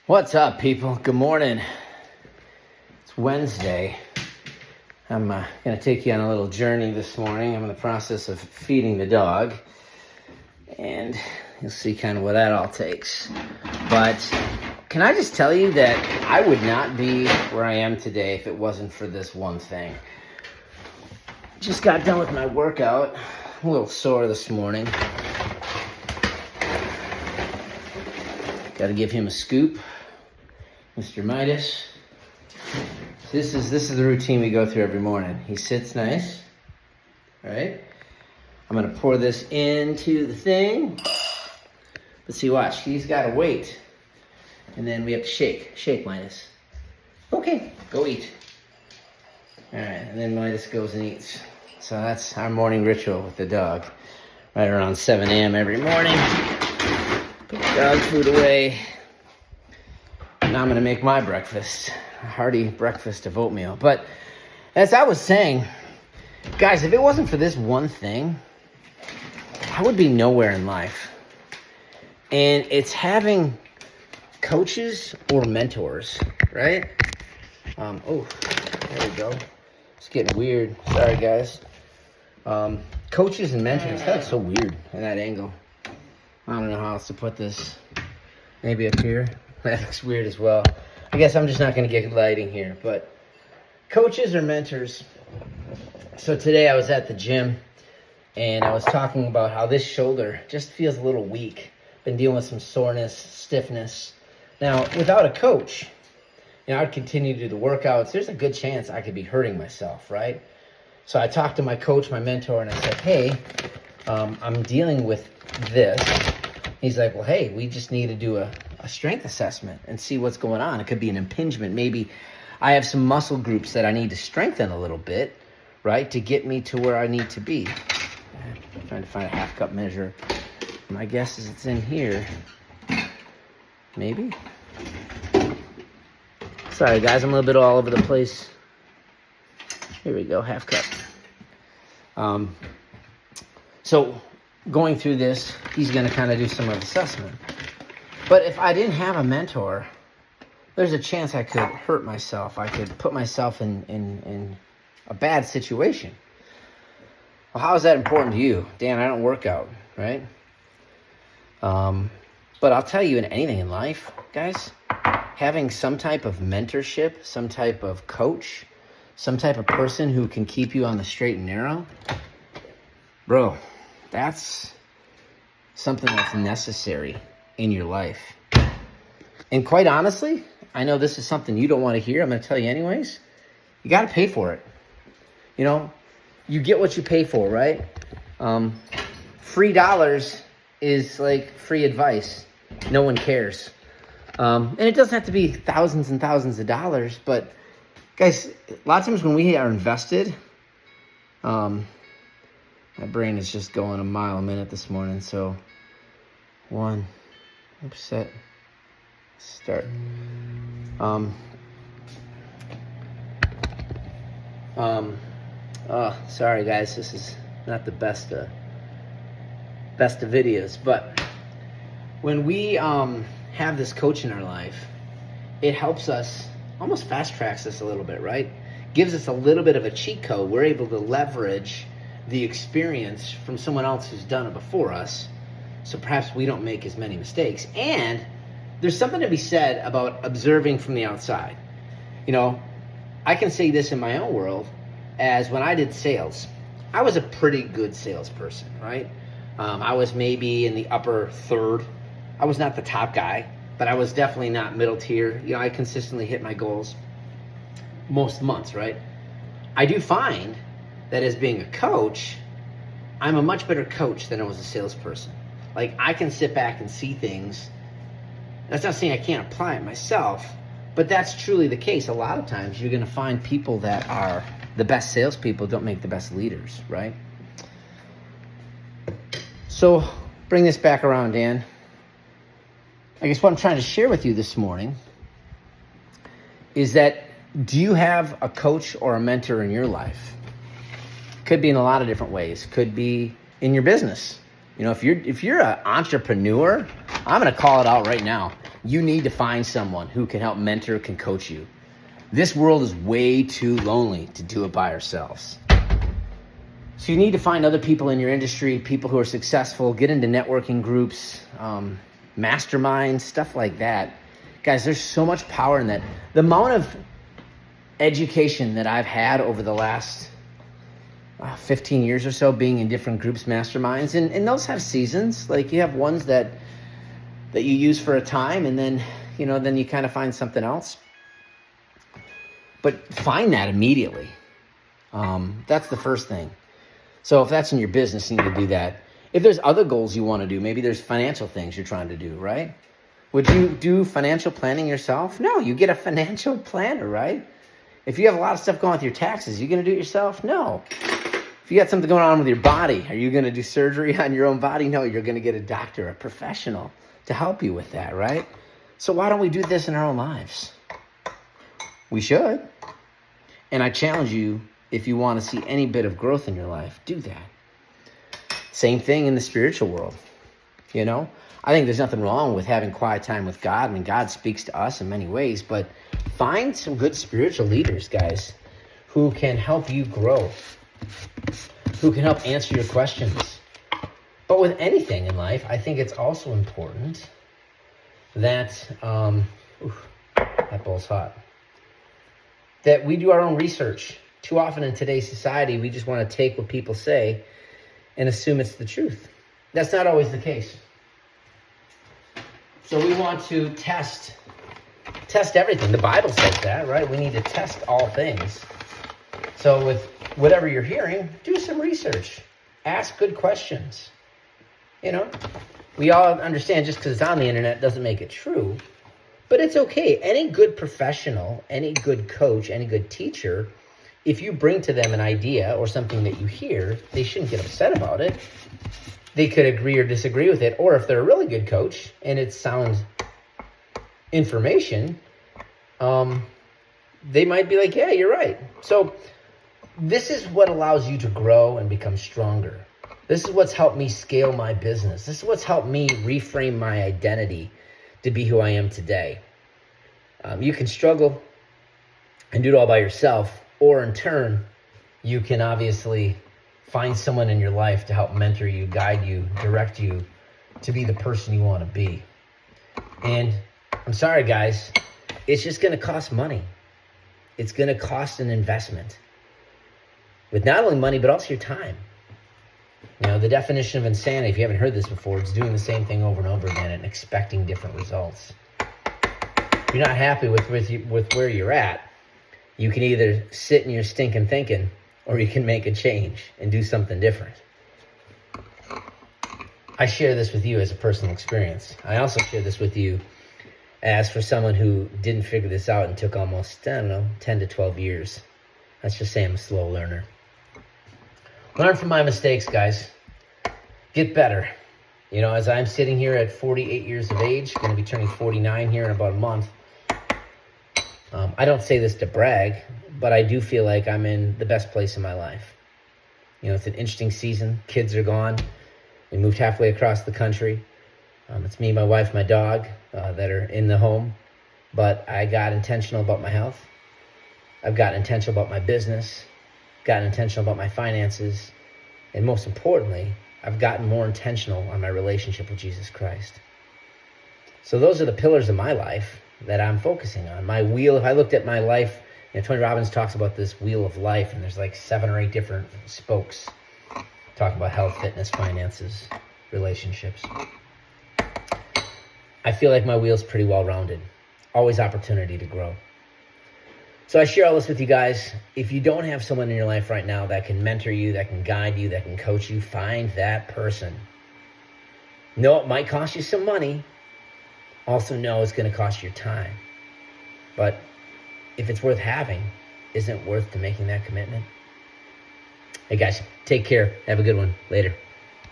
What's up, people? Good morning. It's Wednesday. I'm going to take you on a little journey this morning. I'm in the process of feeding the dog, and you'll see kind of what that all takes. But can I just tell you that I would not be where I am today if it wasn't for this one thing. Just got done with my workout. I'm a little sore this morning. Got to give him a scoop. Mr. Midas. This is the routine we go through every morning. He sits nice, right? I'm gonna pour this into the thing. But see, watch, he's gotta wait. And then we have to shake Midas. Okay, go eat. All right, and then Midas goes and eats. So that's our morning ritual with the dog. Right around 7 a.m. every morning. Put the dog food away. Now I'm going to make my breakfast, a hearty breakfast of oatmeal. But as I was saying, guys, if it wasn't for this one thing, I would be nowhere in life. And it's having coaches or mentors, right? Oh, there we go. It's getting weird. Sorry, guys. Coaches and mentors. That's so weird in that angle. I don't know how else to put this. Maybe up here. That looks weird as well. I guess I'm just not going to get lighting here. But coaches or mentors. So today I was at the gym, and I was talking about how this shoulder just feels a little weak. Been dealing with some soreness, stiffness. Now, without a coach, I'd continue to do the workouts. There's a good chance I could be hurting myself, right? So I talked to my coach, my mentor, and I said, hey, I'm dealing with this. He's like, well, hey, we just need to do a strength assessment and see what's going on. It could be an impingement. Maybe I have some muscle groups that I need to strengthen a little bit, right, to get me to where I need to be. I'm trying to find a half cup measure. My guess is it's in here. Maybe. Sorry, guys, I'm a little bit all over the place. Here we go, half cup. So going through this, he's going to kind of do some assessment. But if I didn't have a mentor, there's a chance I could hurt myself. I could put myself in a bad situation. Well, how is that important to you? Dan, I don't work out, right? But I'll tell you, in anything in life, guys, having some type of mentorship, some type of coach, some type of person who can keep you on the straight and narrow, bro, that's something that's necessary in your life. And quite honestly, I know this is something you don't want to hear. I'm going to tell you anyways. You got to pay for it. You get what you pay for, right? Free dollars is like free advice. No one cares. And it doesn't have to be thousands and thousands of dollars, but guys, a lot of times when we are invested, my brain is just going a mile a minute this morning. So start. Sorry guys, this is not the best of videos, but when we have this coach in our life, it helps us, almost fast tracks us a little bit, right? Gives us a little bit of a cheat code. We're able to leverage the experience from someone else who's done it before us, so perhaps we don't make as many mistakes. And there's something to be said about observing from the outside. I can say this in my own world, as when I did sales, I was a pretty good salesperson, right? I was maybe in the upper third. I was not the top guy, but I was definitely not middle tier. I consistently hit my goals most months, right? I do find that as being a coach, I'm a much better coach than I was a salesperson. Like, I can sit back and see things. That's not saying I can't apply it myself, but that's truly the case. A lot of times you're going to find people that are the best salespeople don't make the best leaders, right? So bring this back around, Dan. I guess what I'm trying to share with you this morning is that, do you have a coach or a mentor in your life? Could be in a lot of different ways. Could be in your business. If you're an entrepreneur, I'm going to call it out right now. You need to find someone who can help mentor, can coach you. This world is way too lonely to do it by ourselves. So you need to find other people in your industry, people who are successful, get into networking groups, masterminds, stuff like that. Guys, there's so much power in that. The amount of education that I've had over the last 15 years or so being in different groups, masterminds, and those have seasons. Like you have ones that you use for a time, and then you kind of find something else. But find that immediately. That's the first thing. So if that's in your business, you need to do that. If there's other goals you want to do, maybe there's financial things you're trying to do, right? Would you do financial planning yourself? No, you get a financial planner, right? If you have a lot of stuff going on with your taxes, you going to do it yourself? No. If you got something going on with your body, are you going to do surgery on your own body? No, you're going to get a doctor, a professional to help you with that, right? So why don't we do this in our own lives? We should. And I challenge you, if you want to see any bit of growth in your life, do that. Same thing in the spiritual world. I think there's nothing wrong with having quiet time with God. I mean, God speaks to us in many ways, but find some good spiritual leaders, guys, who can help you grow, who can help answer your questions. But with anything in life, I think it's also important that, that bowl's hot, that we do our own research. Too often in today's society, we just want to take what people say and assume it's the truth. That's not always the case. So we want to test everything. The Bible says that, right? We need to test all things. So with whatever you're hearing, do some research. Ask good questions. We all understand just because it's on the internet doesn't make it true. But it's okay. Any good professional, any good coach, any good teacher, if you bring to them an idea or something that you hear, they shouldn't get upset about it. They could agree or disagree with it. Or if they're a really good coach and it's sound information, they might be like, yeah, you're right. So this is what allows you to grow and become stronger. This is what's helped me scale my business. This is what's helped me reframe my identity to be who I am today. You can struggle and do it all by yourself, or in turn, you can obviously find someone in your life to help mentor you, guide you, direct you to be the person you want to be. And I'm sorry, guys, it's just going to cost money. It's going to cost an investment with not only money, but also your time. The definition of insanity, if you haven't heard this before, it's doing the same thing over and over again and expecting different results. If you're not happy with where you're at, you can either sit in your stinking thinking, or you can make a change and do something different. I share this with you as a personal experience. I also share this with you as for someone who didn't figure this out and took almost, 10 to 12 years. Let's just say I'm a slow learner. Learn from my mistakes, guys. Get better. As I'm sitting here at 48 years of age, going to be turning 49 here in about a month. I don't say this to brag, but I do feel like I'm in the best place in my life. It's an interesting season. Kids are gone. We moved halfway across the country. It's me, my wife, my dog that are in the home. But I got intentional about my health. I've gotten intentional about my business. Gotten intentional about my finances. And most importantly, I've gotten more intentional on my relationship with Jesus Christ. So those are the pillars of my life that I'm focusing on. My wheel, if I looked at my life, Tony Robbins talks about this wheel of life, and there's like 7 or 8 different spokes. Talk about health, fitness, finances, relationships. I feel like my wheel's pretty well rounded. Always opportunity to grow. So I share all this with you guys. If you don't have someone in your life right now that can mentor you, that can guide you, that can coach you, find that person. Know it might cost you some money. Also know it's going to cost you your time. But if it's worth having, isn't it worth to making that commitment? Hey guys, take care. Have a good one. Later.